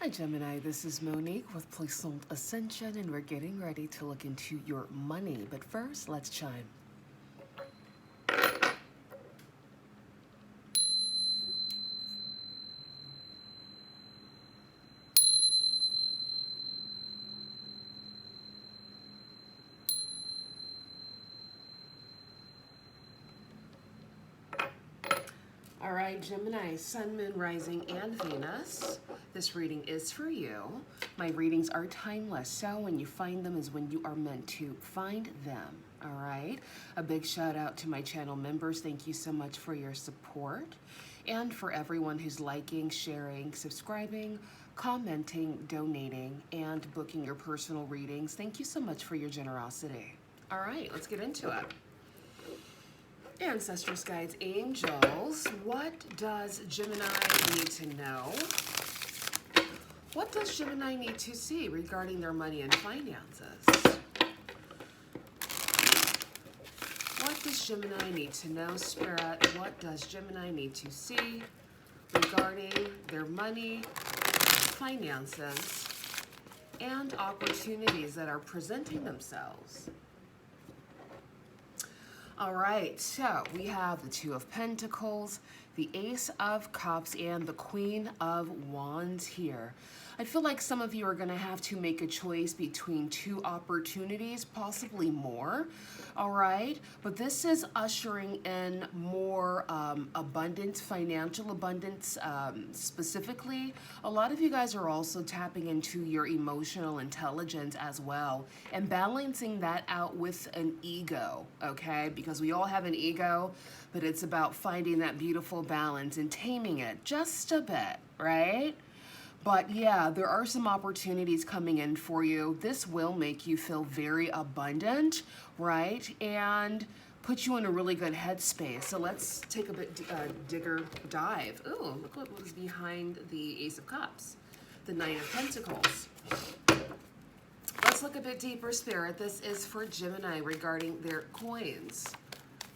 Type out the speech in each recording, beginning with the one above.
Hi Gemini, this is Monique with Puissant Ascension, and we're getting ready to look into your money. But first, let's chime. All right, Gemini, Sun, Moon, Rising, and Venus. This reading is for you. My readings are timeless, so when you find them is when you are meant to find them. All right. A big shout out to my channel members. Thank you so much for your support. And for everyone who's liking, sharing, subscribing, commenting, donating, and booking your personal readings. Thank you so much for your generosity. All right, let's get into it. Ancestors, guides, angels, what does Gemini need to know? What does Gemini need to see regarding their money and finances? What does Gemini need to know, Spirit? What does Gemini need to see regarding their money, finances, and opportunities that are presenting themselves? All right, so we have the Two of Pentacles, the Ace of Cups, and the Queen of Wands here. I feel like some of you are going to have to make a choice between two opportunities, possibly more. All right, but this is ushering in more abundance, financial abundance specifically. A lot of you guys are also tapping into your emotional intelligence as well and balancing that out with an ego, okay? Because we all have an ego, but it's about finding that beautiful balance and taming it just a bit, right? But yeah, there are some opportunities coming in for you. This will make you feel very abundant, right? And put you in a really good headspace. So let's take a bit digger dive. Ooh, look what was behind the Ace of Cups, the Knight of Pentacles. Let's look a bit deeper, Spirit. This is for Gemini regarding their coins.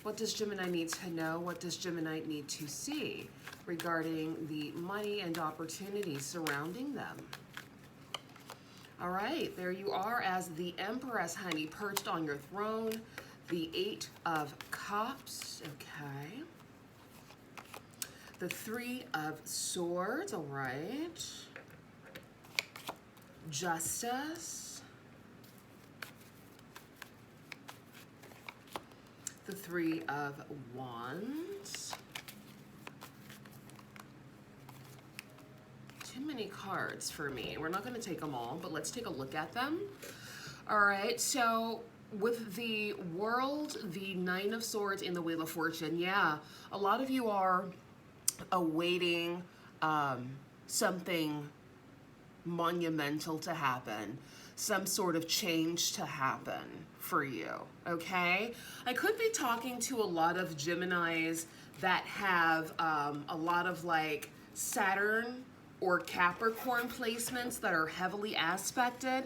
What does Gemini need to know? What does Gemini need to see regarding the money and opportunities surrounding them? All right, there you are as the Empress, honey, perched on your throne. The Eight of Cups, okay. The Three of Swords, all right. Justice. The Three of Wands. Too many cards for me. We're not going to take them all, but let's take a look at them. All right, so with the World, the Nine of Swords, and the Wheel of Fortune, yeah, a lot of you are awaiting something monumental to happen, some sort of change to happen for you, okay? I could be talking to a lot of Geminis that have a lot of like Saturn or Capricorn placements that are heavily aspected.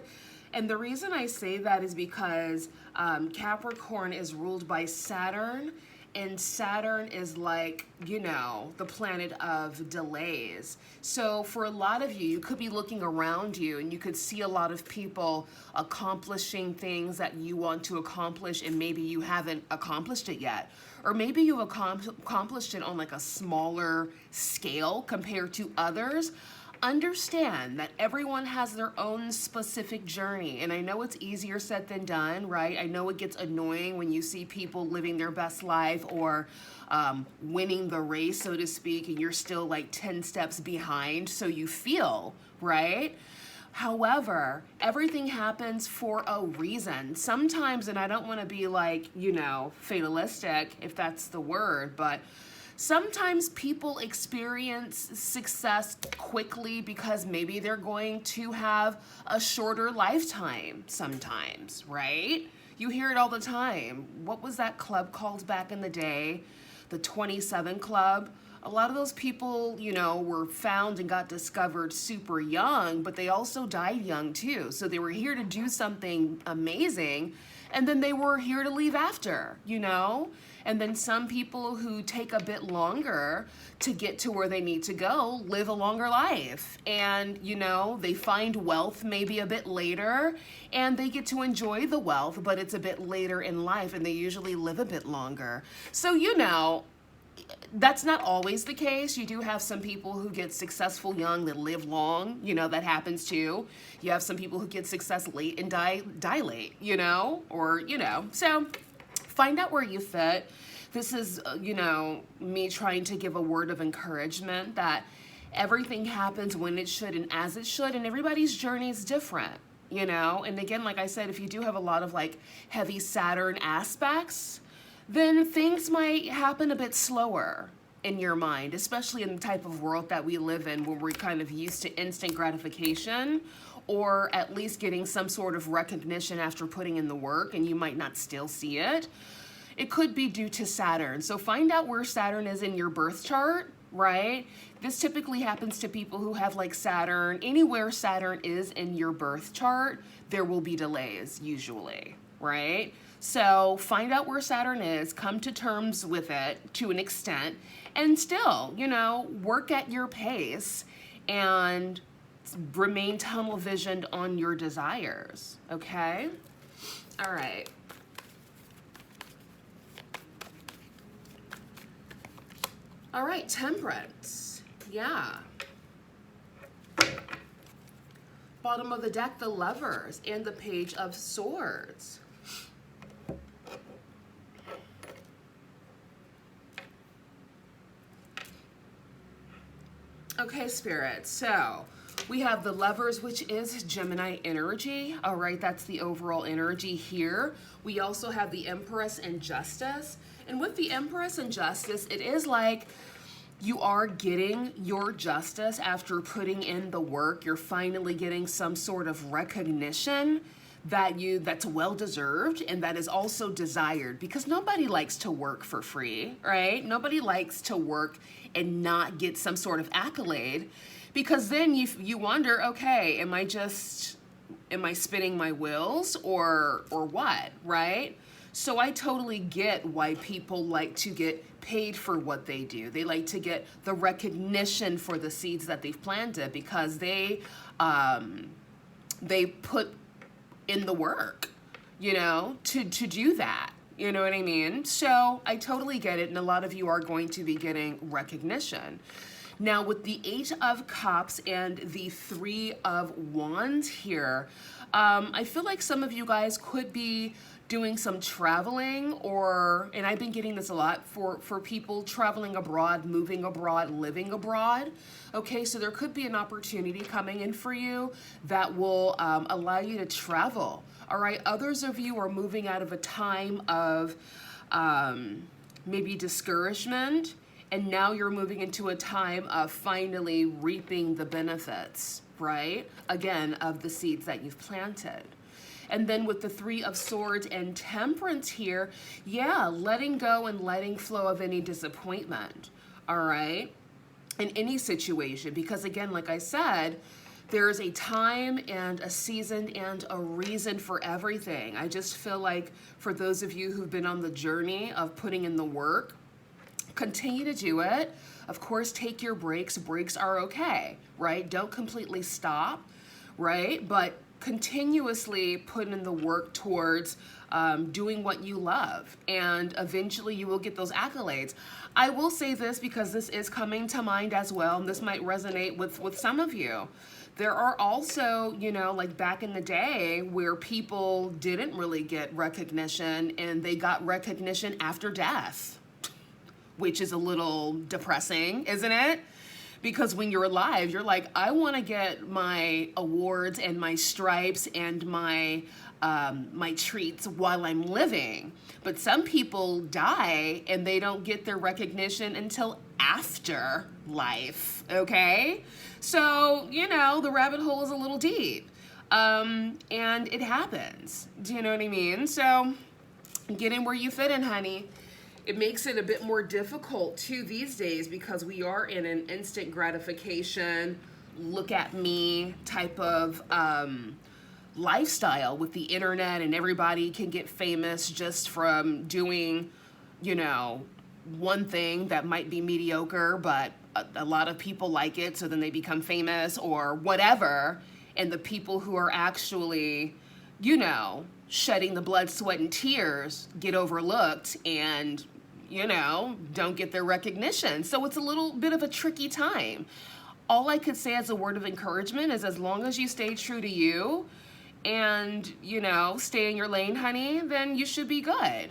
And the reason I say that is because Capricorn is ruled by Saturn, and Saturn is like, you know, the planet of delays. So for a lot of you, you could be looking around you and you could see a lot of people accomplishing things that you want to accomplish, and maybe you haven't accomplished it yet. Or maybe you've accomplished it on like a smaller scale compared to others. Understand that everyone has their own specific journey, and I know it's easier said than done, right? I know it gets annoying when you see people living their best life or winning the race, so to speak, and you're still like 10 steps behind, so you feel, right? However, everything happens for a reason. Sometimes, and I don't want to be like, you know, fatalistic, if that's the word, but sometimes people experience success quickly because maybe they're going to have a shorter lifetime sometimes, right? You hear it all the time. What was that club called back in the day? The 27 Club. A lot of those people, you know, were found and got discovered super young, but they also died young too. So they were here to do something amazing, and then they were here to leave after, you know? And then some people who take a bit longer to get to where they need to go live a longer life. And, you know, they find wealth maybe a bit later and they get to enjoy the wealth, but it's a bit later in life and they usually live a bit longer. So, you know, that's not always the case. You do have some people who get successful young that live long, you know, that happens too. You have some people who get success late and die late, you know, or, you know, so find out where you fit. This is, you know, me trying to give a word of encouragement that everything happens when it should and as it should, and everybody's journey is different, you know? And again, like I said, if you do have a lot of like heavy Saturn aspects, then things might happen a bit slower in your mind, especially in the type of world that we live in where we're kind of used to instant gratification, or at least getting some sort of recognition after putting in the work, and you might not still see it. It could be due to Saturn. So find out where Saturn is in your birth chart, right? This typically happens to people who have like Saturn. Anywhere Saturn is in your birth chart, there will be delays usually, right? So find out where Saturn is, come to terms with it to an extent, and still, you know, work at your pace and remain tunnel visioned on your desires, okay? All right. All right, Temperance, yeah. Bottom of the deck, the Lovers and the Page of Swords. Okay, Spirit, so we have the Lovers, which is Gemini energy. All right, that's the overall energy here. We also have the Empress and Justice. And with the Empress and Justice, it is like you are getting your justice after putting in the work. You're finally getting some sort of recognition that's well-deserved and that is also desired, because nobody likes to work for free, right? Nobody likes to work and not get some sort of accolade, because then you wonder, okay, am I spinning my wheels or what, right? So I totally get why people like to get paid for what they do. They like to get the recognition for the seeds that they've planted, because they put in the work, you know, to do that. You know what I mean? So I totally get it, and a lot of you are going to be getting recognition. Now with the 8 of Cups and the 3 of Wands here, I feel like some of you guys could be doing some traveling, and I've been getting this a lot for people traveling abroad, moving abroad, living abroad. Okay, so there could be an opportunity coming in for you that will allow you to travel. All right, others of you are moving out of a time of maybe discouragement, and now you're moving into a time of finally reaping the benefits, right? Again, of the seeds that you've planted. And then with the 3 of Swords and Temperance here, yeah, letting go and letting flow of any disappointment, all right, in any situation. Because again, like I said, there is a time and a season and a reason for everything. I just feel like for those of you who've been on the journey of putting in the work, continue to do it. Of course, take your breaks. Breaks are okay, right? Don't completely stop, right? But continuously put in the work towards doing what you love, and eventually you will get those accolades. I will say this because this is coming to mind as well, and this might resonate with some of you. There are also, you know, like back in the day where people didn't really get recognition, and they got recognition after death, which is a little depressing, isn't it? Because when you're alive, you're like, I want to get my awards and my stripes and my treats while I'm living. But some people die and they don't get their recognition until after life, okay? So, you know, the rabbit hole is a little deep. And it happens. Do you know what I mean? So get in where you fit in, honey. It makes it a bit more difficult too these days because we are in an instant gratification, look at me type of lifestyle with the internet, and everybody can get famous just from doing, you know, one thing that might be mediocre, but a lot of people like it, so then they become famous or whatever. And the people who are actually, you know, shedding the blood, sweat, and tears get overlooked and, you know, don't get their recognition. So it's a little bit of a tricky time. All I could say as a word of encouragement is, as long as you stay true to you and, you know, stay in your lane, honey, then you should be good.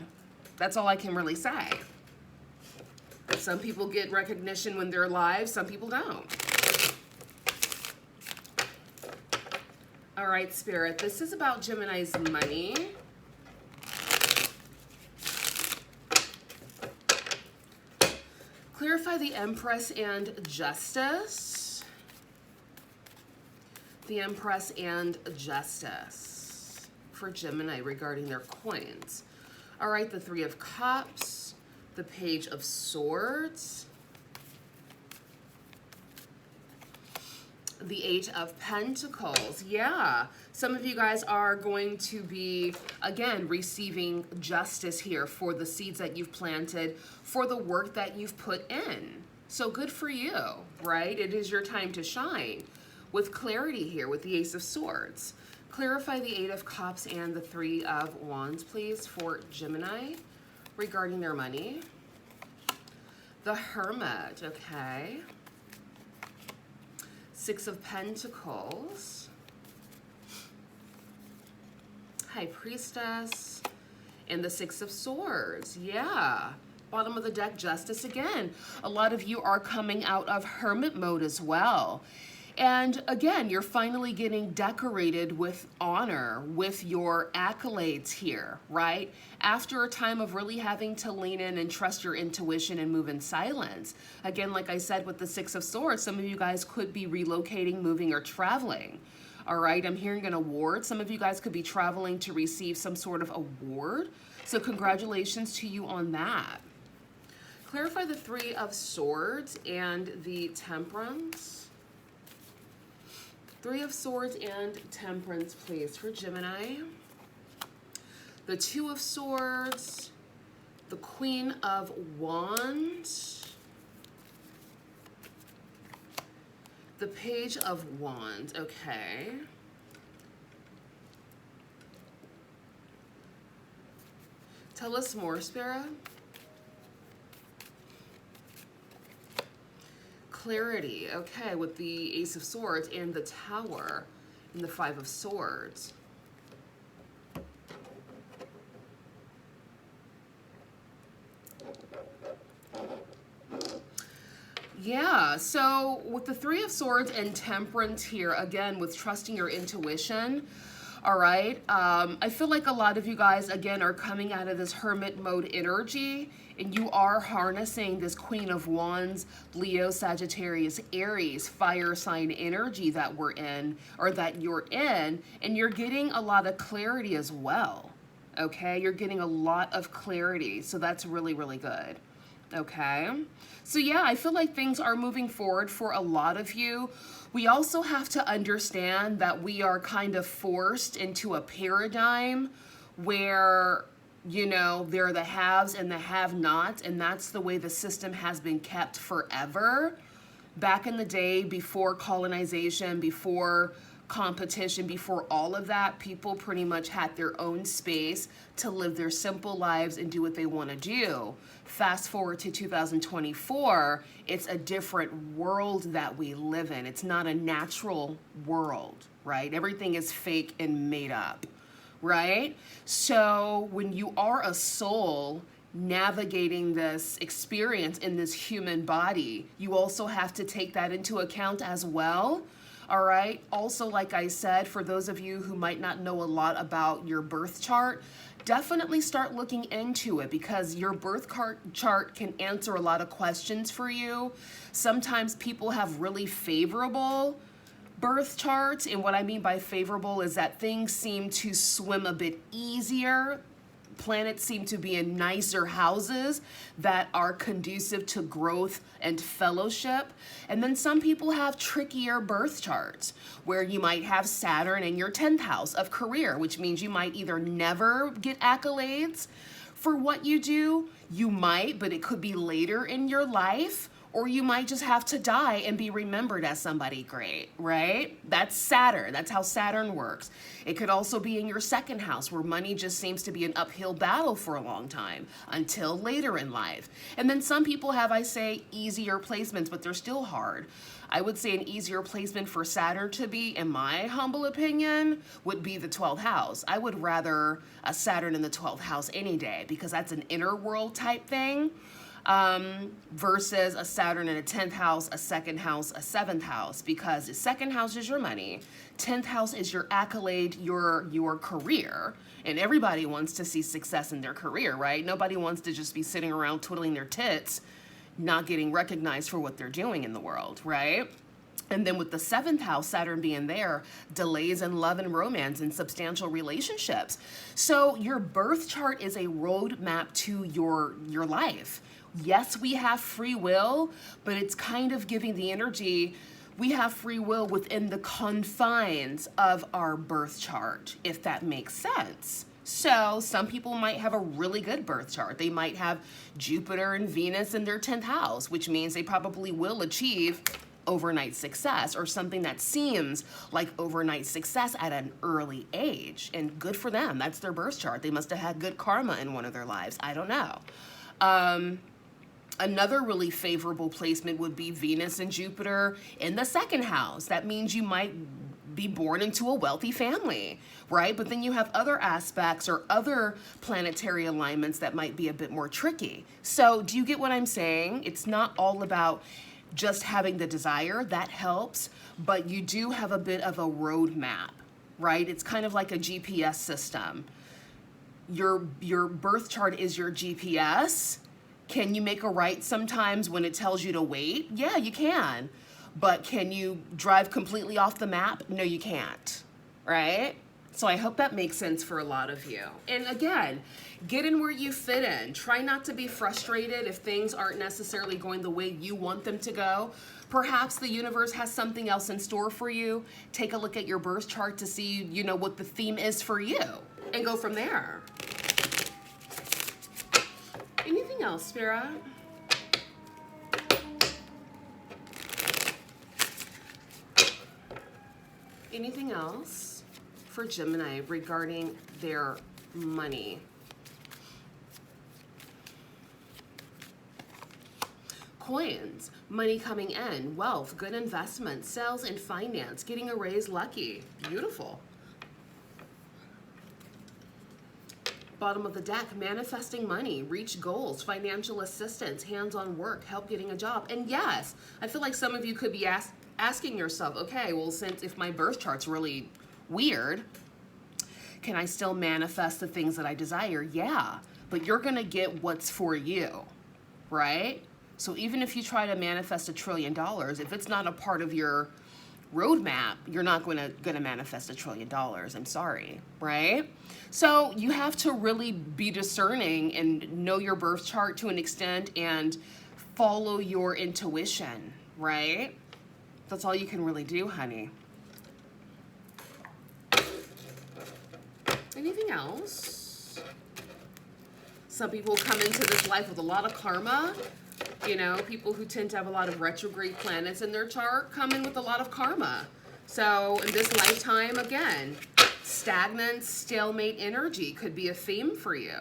That's all I can really say. Some people get recognition when they're alive, some people don't. All right, Spirit, this is about Gemini's money. Clarify the Empress and Justice. The Empress and Justice for Gemini regarding their coins. All right, the Three of Cups, the Page of Swords, the Eight of Pentacles. Yeah, some of you guys are going to be, again, receiving justice here for the seeds that you've planted, for the work that you've put in. So good for you, right? It is your time to shine with clarity here with the Ace of Swords. Clarify the Eight of Cups and the Three of Wands, please, for Gemini regarding their money. The Hermit, okay. Six of Pentacles. High Priestess. And the Six of Swords, yeah. Bottom of the deck, Justice again. A lot of you are coming out of hermit mode as well. And again, you're finally getting decorated with honor, with your accolades here, right? After a time of really having to lean in and trust your intuition and move in silence. Again, like I said, with the Six of Swords, some of you guys could be relocating, moving, or traveling. All right, I'm hearing an award. Some of you guys could be traveling to receive some sort of award. So congratulations to you on that. Clarify the Three of Swords and the Temperance. Three of Swords and Temperance, please, for Gemini. The Two of Swords, the Queen of Wands, the Page of Wands, okay. Tell us more, Spirit. Clarity, okay, with the Ace of Swords and the Tower and the Five of Swords. Yeah, so with the Three of Swords and Temperance here, again, with trusting your intuition, all right, I feel like a lot of you guys, again, are coming out of this hermit mode energy, and you are harnessing this Queen of Wands, Leo, Sagittarius, Aries, fire sign energy that we're in, or that you're in, and you're getting a lot of clarity as well, okay? You're getting a lot of clarity, so that's really, really good, okay? So yeah, I feel like things are moving forward for a lot of you. We also have to understand that we are kind of forced into a paradigm where, you know, there are the haves and the have-nots, and that's the way the system has been kept forever. Back in the day, before colonization, before competition, before all of that, people pretty much had their own space to live their simple lives and do what they want to do. Fast forward to 2024, it's a different world that we live in. It's not a natural world, right? Everything is fake and made up, right? So when you are a soul navigating this experience in this human body, you also have to take that into account as well. All right. Also, like I said, for those of you who might not know a lot about your birth chart, definitely start looking into it, because your birth chart can answer a lot of questions for you. Sometimes people have really favorable birth charts, and what I mean by favorable is that things seem to swim a bit easier planets seem to be in nicer houses that are conducive to growth and fellowship. And then some people have trickier birth charts where you might have Saturn in your 10th house of career, which means you might either never get accolades for what you do, you might, but it could be later in your life, or you might just have to die and be remembered as somebody great, right? That's Saturn. That's how Saturn works. It could also be in your 2nd house where money just seems to be an uphill battle for a long time until later in life. And then some people have, I say, easier placements, but they're still hard. I would say an easier placement for Saturn to be, in my humble opinion, would be the 12th house. I would rather a Saturn in the 12th house any day because that's an inner world type thing. Versus a Saturn in a 10th house, a 2nd house, a 7th house, because the 2nd house is your money, 10th house is your accolade, your career, and everybody wants to see success in their career, right? Nobody wants to just be sitting around twiddling their tits, not getting recognized for what they're doing in the world, right? And then with the 7th house, Saturn being there, delays in love and romance and substantial relationships. So your birth chart is a roadmap to your life. Yes, we have free will, but it's kind of giving the energy, we have free will within the confines of our birth chart, if that makes sense. So some people might have a really good birth chart. They might have Jupiter and Venus in their 10th house, which means they probably will achieve overnight success or something that seems like overnight success at an early age. And good for them. That's their birth chart. They must have had good karma in one of their lives. I don't know. Another really favorable placement would be Venus and Jupiter in the 2nd house. That means you might be born into a wealthy family, right? But then you have other aspects or other planetary alignments that might be a bit more tricky. So do you get what I'm saying? It's not all about just having the desire. That helps, but you do have a bit of a roadmap, right? It's kind of like a GPS system. Your birth chart is your GPS. Can you make a right sometimes when it tells you to wait? Yeah, you can. But can you drive completely off the map? No, you can't, right? So I hope that makes sense for a lot of you. And again, get in where you fit in. Try not to be frustrated if things aren't necessarily going the way you want them to go. Perhaps the universe has something else in store for you. Take a look at your birth chart to see, what the theme is for you and go from there. Anything else, Spirit? Anything else for Gemini regarding their money? Coins, money coming in, wealth, good investments, sales and finance, getting a raise, lucky. Beautiful. Bottom of the deck, manifesting money, reach goals, financial assistance, hands-on work, help getting a job. And yes, I feel like some of you could be asking yourself, okay, well, if my birth chart's really weird, can I still manifest the things that I desire? Yeah, but you're gonna get what's for you, right? So even if you try to manifest $1 trillion, if it's not a part of your roadmap, you're not gonna manifest $1 trillion. I'm sorry, right? So you have to really be discerning and know your birth chart to an extent and follow your intuition, right? That's all you can really do, honey. Anything else? Some people come into this life with a lot of karma. People who tend to have a lot of retrograde planets in their chart come in with a lot of karma. So in this lifetime, again, stagnant, stalemate energy could be a theme for you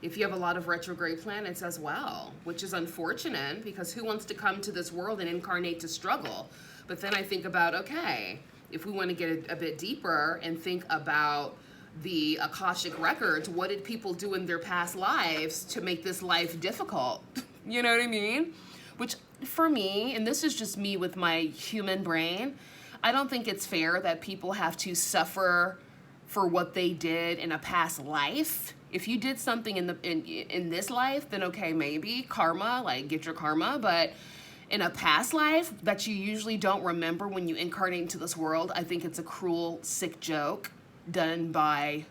if you have a lot of retrograde planets as well, which is unfortunate because who wants to come to this world and incarnate to struggle? But then I think about, okay, if we want to get a bit deeper and think about the Akashic records, what did people do in their past lives to make this life difficult? You know what I mean? Which for me, and this is just me with my human brain, I don't think it's fair that people have to suffer for what they did in a past life. If you did something in this life, then okay, maybe karma, like get your karma, but in a past life that you usually don't remember when you incarnate into this world, I think it's a cruel, sick joke done by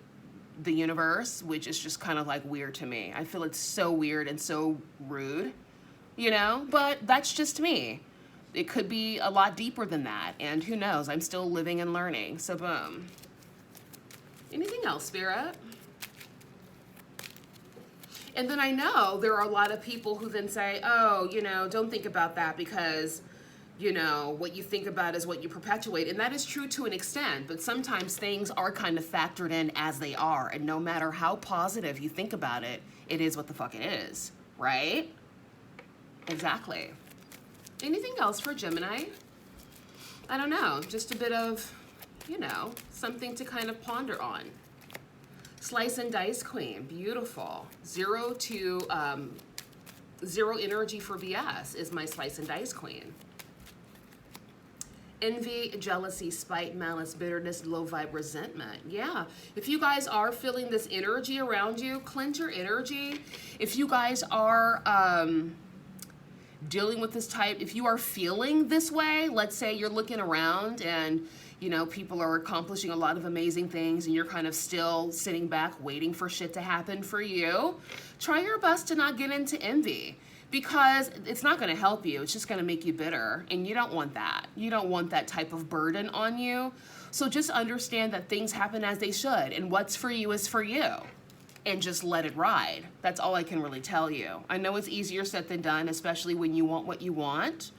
the universe, which is just kind of like weird to me. I feel it's so weird and so rude, you know, but that's just me. It could be a lot deeper than that, and who knows? I'm still living and learning. So boom. Anything else, Spirit? And then I know there are a lot of people who then say, oh, you know, don't think about that because, you know, what you think about is what you perpetuate. And that is true to an extent, but sometimes things are kind of factored in as they are. And no matter how positive you think about it, it is what the fuck it is, right? Exactly. Anything else for Gemini? I don't know, just a bit of, you know, something to kind of ponder on. Slice and Dice Queen, beautiful. 0 energy for BS is my Slice and Dice Queen. Envy, jealousy, spite, malice, bitterness, low vibe, resentment. Yeah, if you guys are feeling this energy around you, cleanse your energy. If you guys are dealing with this type, if you are feeling this way, let's say you're looking around and, you know, people are accomplishing a lot of amazing things and you're kind of still sitting back waiting for shit to happen for you, try your best to not get into envy, because it's not going to help you. It's just going to make you bitter, and you don't want that. You don't want that type of burden on you. So just understand that things happen as they should, and what's for you is for you, and just let it ride. That's all I can really tell you. I know it's easier said than done, especially when you want what you want.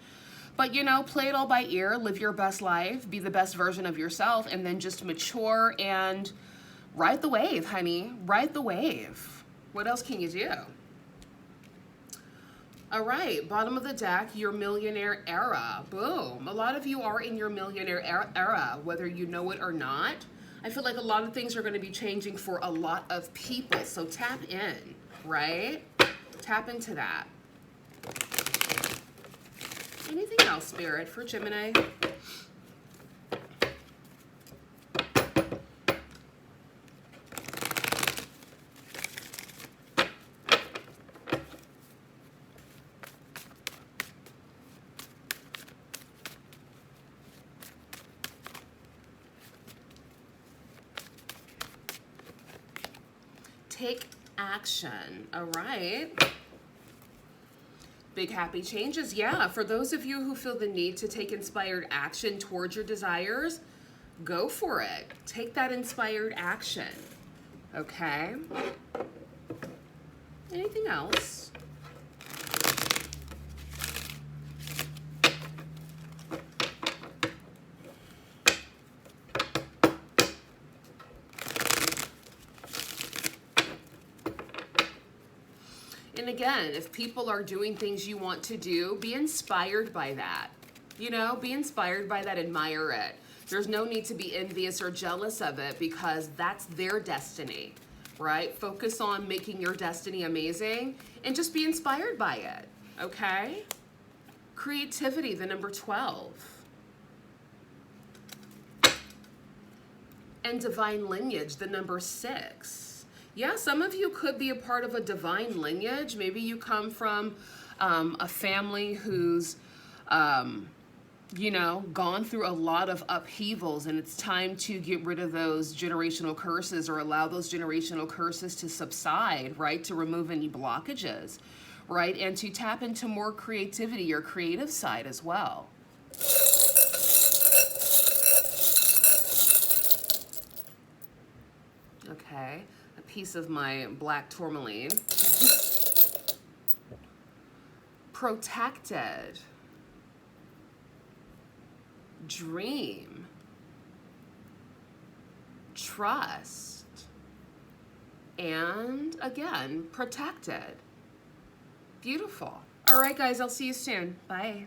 But, you know, play it all by ear, live your best life, be the best version of yourself, and then just mature and ride the wave, honey. Ride the wave. What else can you do? All right, bottom of the deck, your millionaire era. Boom. A lot of you are in your millionaire era, whether you know it or not. I feel like a lot of things are going to be changing for a lot of people. So tap in, right? Tap into that. Anything else, Spirit, for Gemini? Take action. All right. Big happy changes. Yeah, for those of you who feel the need to take inspired action towards your desires, go for it. Take that inspired action. Okay. Anything else? And again, if people are doing things you want to do, be inspired by that. You know, be inspired by that, admire it. There's no need to be envious or jealous of it because that's their destiny, right? Focus on making your destiny amazing and just be inspired by it, okay? Creativity, the number 12. And divine lineage, the number 6. Yeah, some of you could be a part of a divine lineage. Maybe you come from a family who's, you know, gone through a lot of upheavals, and it's time to get rid of those generational curses or allow those generational curses to subside, right? To remove any blockages, right? And to tap into more creativity, your creative side as well. Okay. A piece of my black tourmaline. Protected. Dream. Trust. And again, protected. Beautiful. All right, guys, I'll see you soon. Bye.